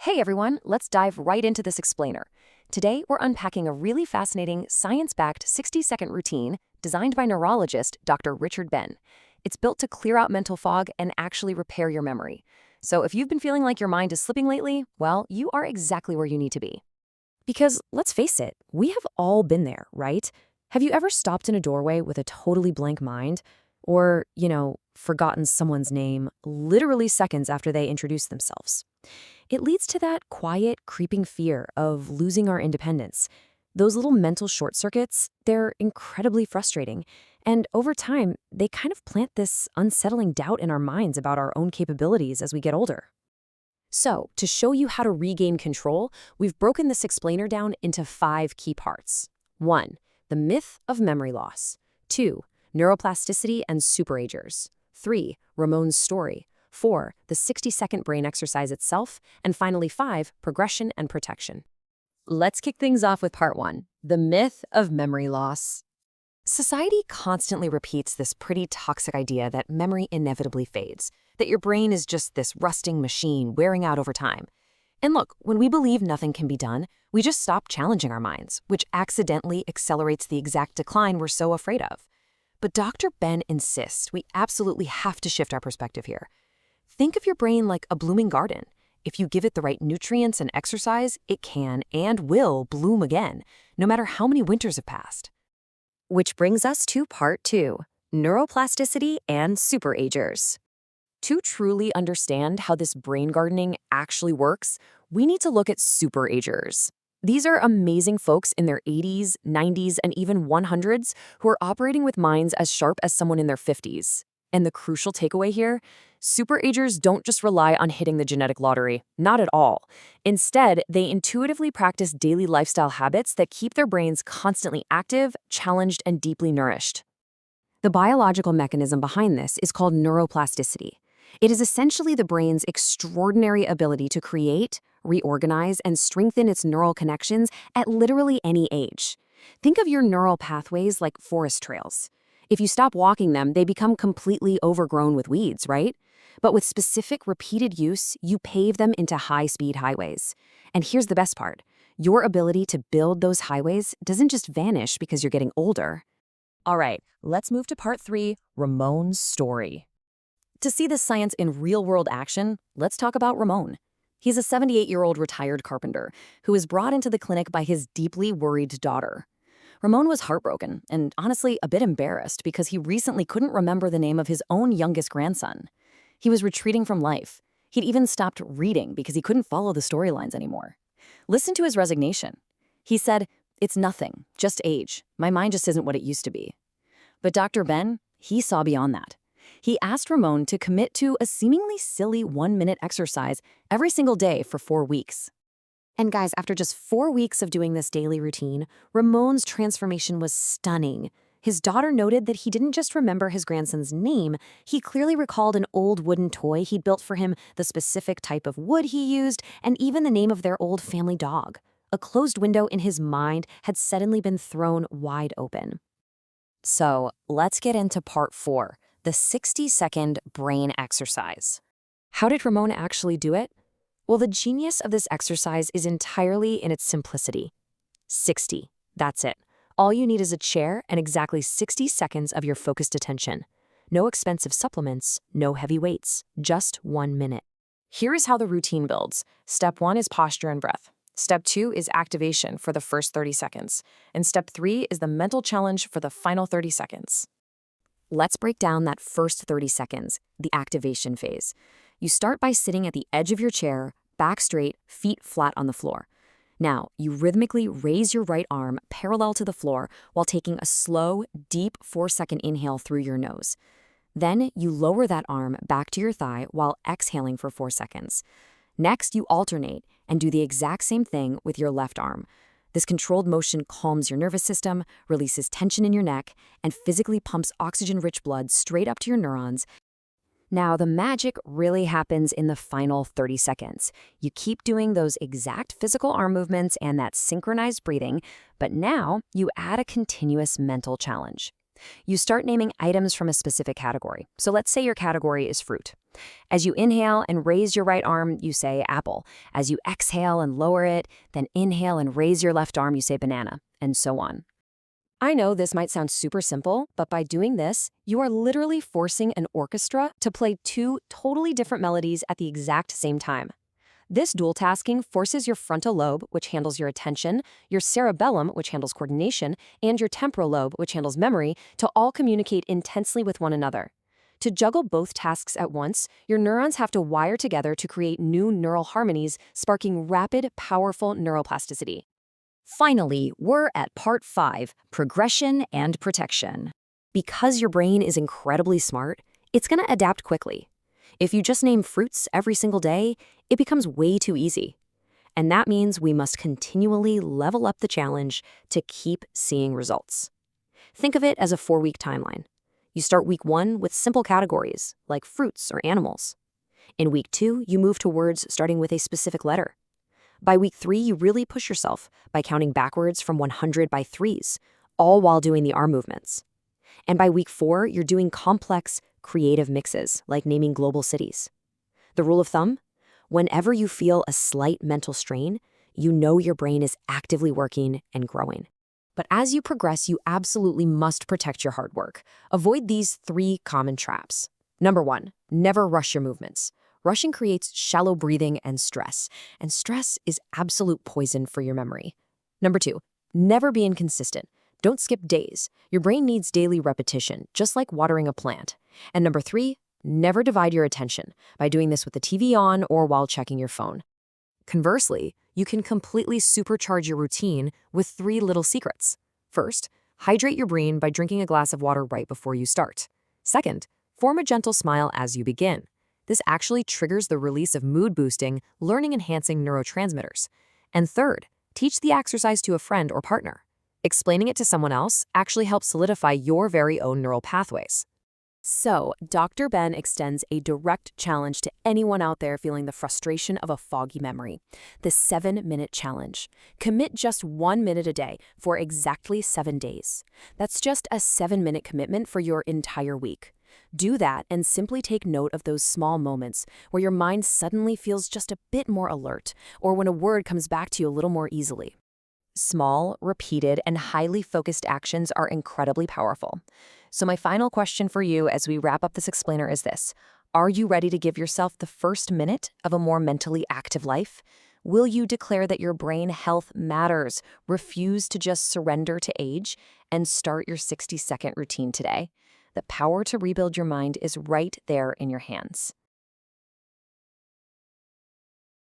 Hey everyone, let's dive right into this explainer. Today, we're unpacking a really fascinating, science-backed 60-second routine designed by neurologist Dr. Richard Ben. It's built to clear out mental fog and actually repair your memory. So if you've been feeling like your mind is slipping lately, well, you are exactly where you need to be. Because let's face it, we have all been there, right? Have you ever stopped in a doorway with a totally blank mind? Or, forgotten someone's name literally seconds after they introduced themselves? It leads to that quiet, creeping fear of losing our independence. Those little mental short circuits, they're incredibly frustrating. And over time, they kind of plant this unsettling doubt in our minds about our own capabilities as we get older. So, to show you how to regain control, we've broken this explainer down into 5 key parts. 1. The myth of memory loss. 2. Neuroplasticity and superagers. 3. Ramon's story. 4. The 60-second brain exercise itself. And finally 5. Progression and protection. Let's kick things off with part 1. The myth of memory loss. Society constantly repeats this pretty toxic idea that memory inevitably fades, that your brain is just this rusting machine wearing out over time. And look, when we believe nothing can be done, we just stop challenging our minds, which accidentally accelerates the exact decline we're so afraid of. But Dr. Ben insists we absolutely have to shift our perspective here. Think of your brain like a blooming garden. If you give it the right nutrients and exercise, it can and will bloom again, no matter how many winters have passed. Which brings us to part 2, neuroplasticity and superagers. To truly understand how this brain gardening actually works, we need to look at superagers. These are amazing folks in their 80s, 90s, and even 100s who are operating with minds as sharp as someone in their 50s. And the crucial takeaway here, superagers don't just rely on hitting the genetic lottery, not at all. Instead, they intuitively practice daily lifestyle habits that keep their brains constantly active, challenged, and deeply nourished. The biological mechanism behind this is called neuroplasticity. It is essentially the brain's extraordinary ability to create, reorganize, and strengthen its neural connections at literally any age. Think of your neural pathways like forest trails. If you stop walking them, they become completely overgrown with weeds, right? But with specific, repeated use, you pave them into high-speed highways. And here's the best part. Your ability to build those highways doesn't just vanish because you're getting older. All right, let's move to part 3, Ramon's story. To see this science in real-world action, let's talk about Ramon. He's a 78-year-old retired carpenter who was brought into the clinic by his deeply worried daughter. Ramon was heartbroken and honestly a bit embarrassed because he recently couldn't remember the name of his own youngest grandson. He was retreating from life. He'd even stopped reading because he couldn't follow the storylines anymore. Listen to his resignation. He said, "It's nothing, just age. My mind just isn't what it used to be." But Dr. Ben, he saw beyond that. He asked Ramon to commit to a seemingly silly 1-minute exercise every single day for 4 weeks. And guys, after just 4 weeks of doing this daily routine, Ramon's transformation was stunning. His daughter noted that he didn't just remember his grandson's name, he clearly recalled an old wooden toy he'd built for him, the specific type of wood he used, and even the name of their old family dog. A closed window in his mind had suddenly been thrown wide open. So, let's get into part 4, the 60-second brain exercise. How did Ramon actually do it? Well, the genius of this exercise is entirely in its simplicity. 60. That's it. All you need is a chair and exactly 60 seconds of your focused attention. No expensive supplements, no heavy weights, just 1 minute. Here is how the routine builds. Step 1 is posture and breath. Step 2 is activation for the first 30 seconds. And step 3 is the mental challenge for the final 30 seconds. Let's break down that first 30 seconds, the activation phase. You start by sitting at the edge of your chair, back straight, feet flat on the floor. Now, you rhythmically raise your right arm parallel to the floor while taking a slow, deep 4-second inhale through your nose. Then, you lower that arm back to your thigh while exhaling for 4 seconds. Next, you alternate and do the exact same thing with your left arm. This controlled motion calms your nervous system, releases tension in your neck, and physically pumps oxygen-rich blood straight up to your neurons. Now, the magic really happens in the final 30 seconds. You keep doing those exact physical arm movements and that synchronized breathing, but now you add a continuous mental challenge. You start naming items from a specific category. So let's say your category is fruit. As you inhale and raise your right arm, you say apple. As you exhale and lower it, then inhale and raise your left arm, you say banana, and so on. I know this might sound super simple, but by doing this, you are literally forcing an orchestra to play two totally different melodies at the exact same time. This dual tasking forces your frontal lobe, which handles your attention, your cerebellum, which handles coordination, and your temporal lobe, which handles memory, to all communicate intensely with one another. To juggle both tasks at once, your neurons have to wire together to create new neural harmonies, sparking rapid, powerful neuroplasticity. Finally, we're at part 5, progression and protection. Because your brain is incredibly smart, it's going to adapt quickly. If you just name fruits every single day, it becomes way too easy. And that means we must continually level up the challenge to keep seeing results. Think of it as a 4-week timeline. You start week 1 with simple categories, like fruits or animals. In week 2, you move to words starting with a specific letter. By week 3, you really push yourself by counting backwards from 100 by threes, all while doing the arm movements. And by week 4, you're doing complex, creative mixes, like naming global cities. The rule of thumb? Whenever you feel a slight mental strain, you know your brain is actively working and growing. But as you progress, you absolutely must protect your hard work. Avoid these 3 common traps. Number 1, never rush your movements. Rushing creates shallow breathing and stress is absolute poison for your memory. Number 2, never be inconsistent. Don't skip days. Your brain needs daily repetition, just like watering a plant. And number 3, never divide your attention by doing this with the TV on or while checking your phone. Conversely, you can completely supercharge your routine with 3 little secrets. First, hydrate your brain by drinking a glass of water right before you start. Second, form a gentle smile as you begin. This actually triggers the release of mood-boosting, learning-enhancing neurotransmitters. And third, teach the exercise to a friend or partner. Explaining it to someone else actually helps solidify your very own neural pathways. So, Dr. Ben extends a direct challenge to anyone out there feeling the frustration of a foggy memory. The 7-minute challenge. Commit just 1 minute a day for exactly 7 days. That's just a 7-minute commitment for your entire week. Do that and simply take note of those small moments where your mind suddenly feels just a bit more alert, or when a word comes back to you a little more easily. Small, repeated, and highly focused actions are incredibly powerful. So my final question for you as we wrap up this explainer is this. Are you ready to give yourself the first minute of a more mentally active life? Will you declare that your brain health matters, refuse to just surrender to age, and start your 60-second routine today? The power to rebuild your mind is right there in your hands.